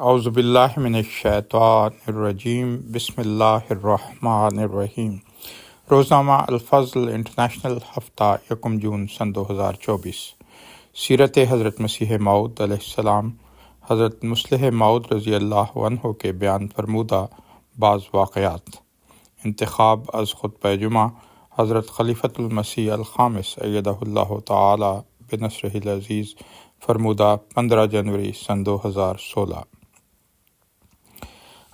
اعوذ باللہ من الشیطان الرجیم، بسم اللہ الرحمن الرحیم۔ روزنامہ الفضل انٹرنیشنل، ہفتہ 1 جون سن 2024۔ سیرت حضرت مسیح موعود علیہ السلام۔ حضرت مصلح موعود رضی اللہ عنہ کے بیان فرمودہ بعض واقعات۔ انتخاب از خطبہ جمعہ حضرت خلیفۃ المسیح الخامس ایدہ اللہ تعالی بنصرہ العزیز، فرمودہ 15 جنوری سن 2016۔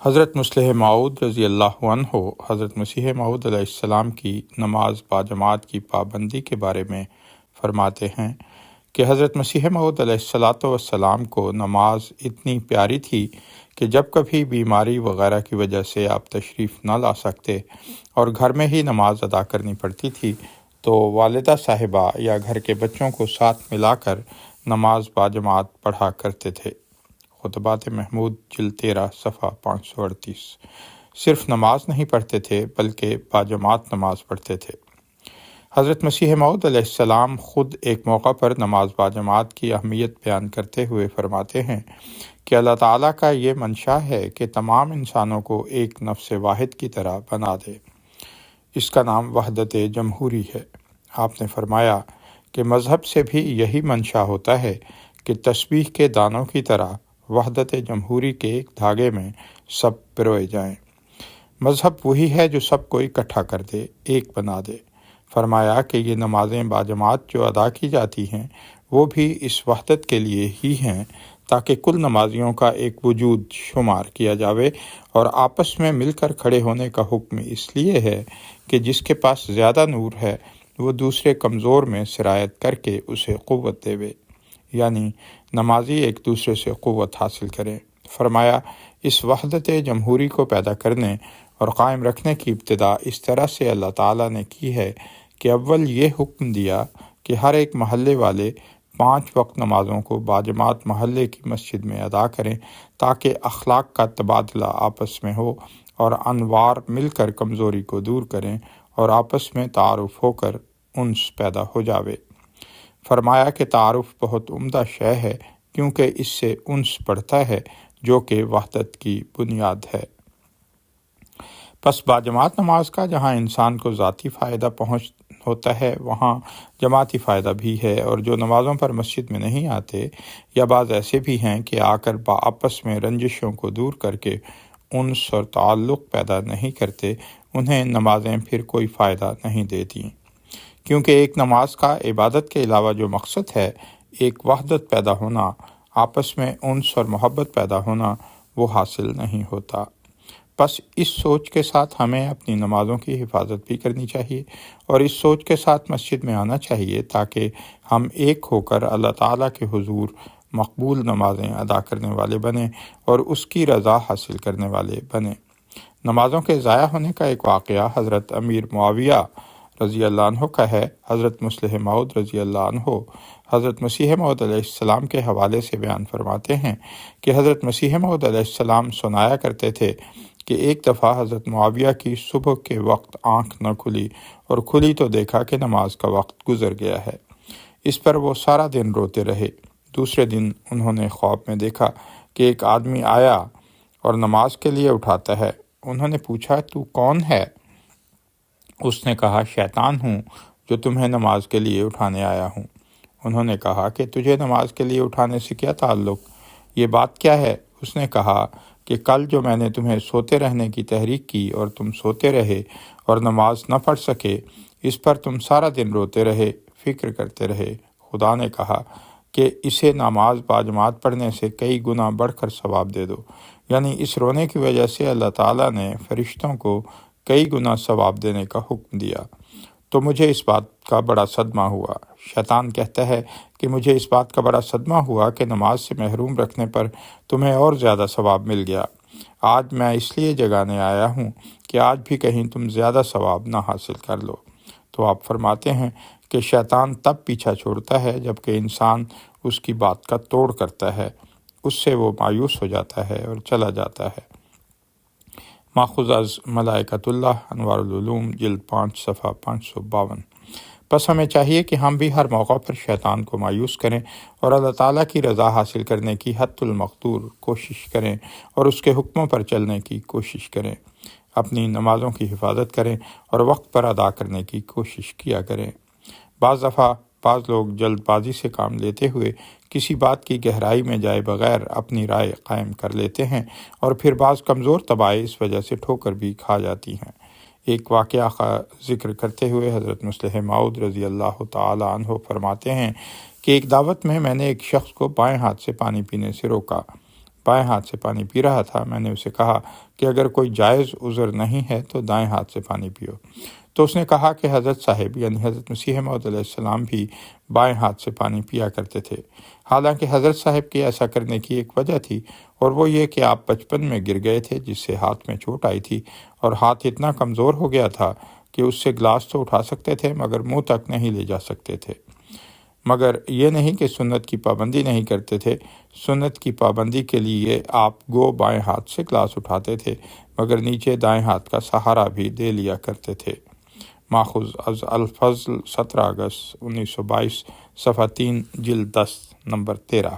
حضرت مصلح موعود رضی اللہ عنہ حضرت مسیح موعود علیہ السلام کی نماز باجماعت کی پابندی کے بارے میں فرماتے ہیں کہ حضرت مسیح موعود علیہ السلام کو نماز اتنی پیاری تھی کہ جب کبھی بیماری وغیرہ کی وجہ سے آپ تشریف نہ لا سکتے اور گھر میں ہی نماز ادا کرنی پڑتی تھی تو والدہ صاحبہ یا گھر کے بچوں کو ساتھ ملا کر نماز باجماعت پڑھا کرتے تھے۔ خطبات محمود جلد 13 صفحہ 538۔ صرف نماز نہیں پڑھتے تھے بلکہ باجماعت نماز پڑھتے تھے۔ حضرت مسیح موعود علیہ السلام خود ایک موقع پر نماز باجماعت کی اہمیت بیان کرتے ہوئے فرماتے ہیں کہ اللہ تعالیٰ کا یہ منشا ہے کہ تمام انسانوں کو ایک نفس واحد کی طرح بنا دے۔ اس کا نام وحدت جمہوری ہے۔ آپ نے فرمایا کہ مذہب سے بھی یہی منشا ہوتا ہے کہ تسبیح کے دانوں کی طرح وحدت جمہوری کے ایک دھاگے میں سب پروئے جائیں۔ مذہب وہی ہے جو سب کو اکٹھا کر دے، ایک بنا دے۔ فرمایا کہ یہ نمازیں باجماعت جو ادا کی جاتی ہیں وہ بھی اس وحدت کے لیے ہی ہیں تاکہ کل نمازیوں کا ایک وجود شمار کیا جاوے، اور آپس میں مل کر کھڑے ہونے کا حکم اس لیے ہے کہ جس کے پاس زیادہ نور ہے وہ دوسرے کمزور میں سرایت کر کے اسے قوت دے، یعنی نمازی ایک دوسرے سے قوت حاصل کریں۔ فرمایا اس وحدت جمہوری کو پیدا کرنے اور قائم رکھنے کی ابتدا اس طرح سے اللہ تعالیٰ نے کی ہے کہ اول یہ حکم دیا کہ ہر ایک محلے والے 5 وقت نمازوں کو باجماعت محلے کی مسجد میں ادا کریں تاکہ اخلاق کا تبادلہ آپس میں ہو اور انوار مل کر کمزوری کو دور کریں اور آپس میں تعارف ہو کر انس پیدا ہو جاوے۔ فرمایا کہ تعارف بہت عمدہ شے ہے کیونکہ اس سے انس بڑھتا ہے جو کہ وحدت کی بنیاد ہے۔ پس باجماعت نماز کا جہاں انسان کو ذاتی فائدہ پہنچ ہوتا ہے وہاں جماعتی فائدہ بھی ہے، اور جو نمازوں پر مسجد میں نہیں آتے یا بعض ایسے بھی ہیں کہ آ کر آپس میں رنجشوں کو دور کر کے انس اور تعلق پیدا نہیں کرتے، انہیں نمازیں پھر کوئی فائدہ نہیں دیتی، کیونکہ ایک نماز کا عبادت کے علاوہ جو مقصد ہے، ایک وحدت پیدا ہونا، آپس میں انس اور محبت پیدا ہونا، وہ حاصل نہیں ہوتا۔ بس اس سوچ کے ساتھ ہمیں اپنی نمازوں کی حفاظت بھی کرنی چاہیے اور اس سوچ کے ساتھ مسجد میں آنا چاہیے تاکہ ہم ایک ہو کر اللہ تعالیٰ کے حضور مقبول نمازیں ادا کرنے والے بنیں اور اس کی رضا حاصل کرنے والے بنیں۔ نمازوں کے ضائع ہونے کا ایک واقعہ حضرت امیر معاویہ رضی اللہ عنہ کا ہے۔ حضرت مصلح موعود رضی اللہ عنہ حضرت مسیح موعود علیہ السلام کے حوالے سے بیان فرماتے ہیں کہ حضرت مسیح موعود علیہ السلام سنایا کرتے تھے کہ ایک دفعہ حضرت معاویہ کی صبح کے وقت آنکھ نہ کھلی، اور کھلی تو دیکھا کہ نماز کا وقت گزر گیا ہے۔ اس پر وہ سارا دن روتے رہے۔ دوسرے دن انہوں نے خواب میں دیکھا کہ ایک آدمی آیا اور نماز کے لیے اٹھاتا ہے۔ انہوں نے پوچھا تو کون ہے؟ اس نے کہا شیطان ہوں جو تمہیں نماز کے لیے اٹھانے آیا ہوں۔ انہوں نے کہا کہ تجھے نماز کے لیے اٹھانے سے کیا تعلق؟ یہ بات کیا ہے؟ اس نے کہا کہ کل جو میں نے تمہیں سوتے رہنے کی تحریک کی اور تم سوتے رہے اور نماز نہ پڑھ سکے، اس پر تم سارا دن روتے رہے، فکر کرتے رہے۔ خدا نے کہا کہ اسے نماز باجماعت پڑھنے سے کئی گنا بڑھ کر ثواب دے دو، یعنی اس رونے کی وجہ سے اللہ تعالیٰ نے فرشتوں کو کئی گنا ثواب دینے کا حکم دیا۔ تو مجھے اس بات کا بڑا صدمہ ہوا۔ شیطان کہتا ہے کہ مجھے اس بات کا بڑا صدمہ ہوا کہ نماز سے محروم رکھنے پر تمہیں اور زیادہ ثواب مل گیا۔ آج میں اس لیے جگانے آیا ہوں کہ آج بھی کہیں تم زیادہ ثواب نہ حاصل کر لو۔ تو آپ فرماتے ہیں کہ شیطان تب پیچھا چھوڑتا ہے جب کہ انسان اس کی بات کا توڑ کرتا ہے، اس سے وہ مایوس ہو جاتا ہے اور چلا جاتا ہے۔ ماخوذ از ملائکۃ اللہ انوار العلوم جلد 5 صفحہ 552۔ بس ہمیں چاہیے کہ ہم بھی ہر موقع پر شیطان کو مایوس کریں اور اللہ تعالیٰ کی رضا حاصل کرنے کی حد المقدور کوشش کریں اور اس کے حکموں پر چلنے کی کوشش کریں، اپنی نمازوں کی حفاظت کریں اور وقت پر ادا کرنے کی کوشش کیا کریں۔ بعض دفعہ بعض لوگ جلد بازی سے کام لیتے ہوئے کسی بات کی گہرائی میں جائے بغیر اپنی رائے قائم کر لیتے ہیں اور پھر بعض کمزور طباع اس وجہ سے ٹھوکر بھی کھا جاتی ہیں۔ ایک واقعہ کا ذکر کرتے ہوئے حضرت مسلح موعود رضی اللہ تعالی عنہ فرماتے ہیں کہ ایک دعوت میں نے ایک شخص کو بائیں ہاتھ سے پانی پینے سے روکا۔ بائیں ہاتھ سے پانی پی رہا تھا۔ میں نے اسے کہا کہ اگر کوئی جائز عذر نہیں ہے تو دائیں ہاتھ سے پانی پیو۔ تو اس نے کہا کہ حضرت صاحب یعنی حضرت مسیح موعود علیہ السلام بھی بائیں ہاتھ سے پانی پیا کرتے تھے۔ حالانکہ حضرت صاحب کے ایسا کرنے کی ایک وجہ تھی، اور وہ یہ کہ آپ بچپن میں گر گئے تھے جس سے ہاتھ میں چوٹ آئی تھی، اور ہاتھ اتنا کمزور ہو گیا تھا کہ اس سے گلاس تو اٹھا سکتے تھے مگر منہ تک نہیں لے جا سکتے تھے۔ مگر یہ نہیں کہ سنت کی پابندی نہیں کرتے تھے، سنت کی پابندی کے لیے آپ گو بائیں ہاتھ سے گلاس اٹھاتے تھے مگر نیچے دائیں ہاتھ کا سہارا بھی دے لیا کرتے تھے۔ ماخوذ از الفضل 17 اگست 1922 صفحہ 3 جلد 10 نمبر 13۔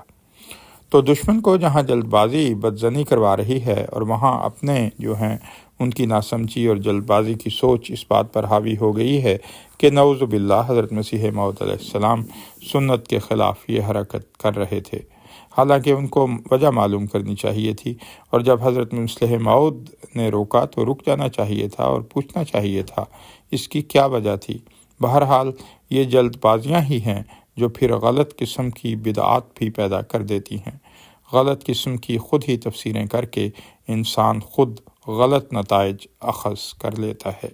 تو دشمن کو جہاں جلد بازی بدزنی کروا رہی ہے اور وہاں اپنے جو ہیں ان کی ناسمجھی اور جلد بازی کی سوچ اس بات پر حاوی ہو گئی ہے کہ نعوذ باللہ حضرت مسیح موعود علیہ السلام سنت کے خلاف یہ حرکت کر رہے تھے، حالانکہ ان کو وجہ معلوم کرنی چاہیے تھی، اور جب حضرت مسلح موعود نے روکا تو رک جانا چاہیے تھا اور پوچھنا چاہیے تھا اس کی کیا وجہ تھی۔ بہرحال یہ جلد بازیاں ہی ہیں جو پھر غلط قسم کی بدعات بھی پیدا کر دیتی ہیں۔ غلط قسم کی خود ہی تفسیریں کر کے انسان خود غلط نتائج اخذ کر لیتا ہے۔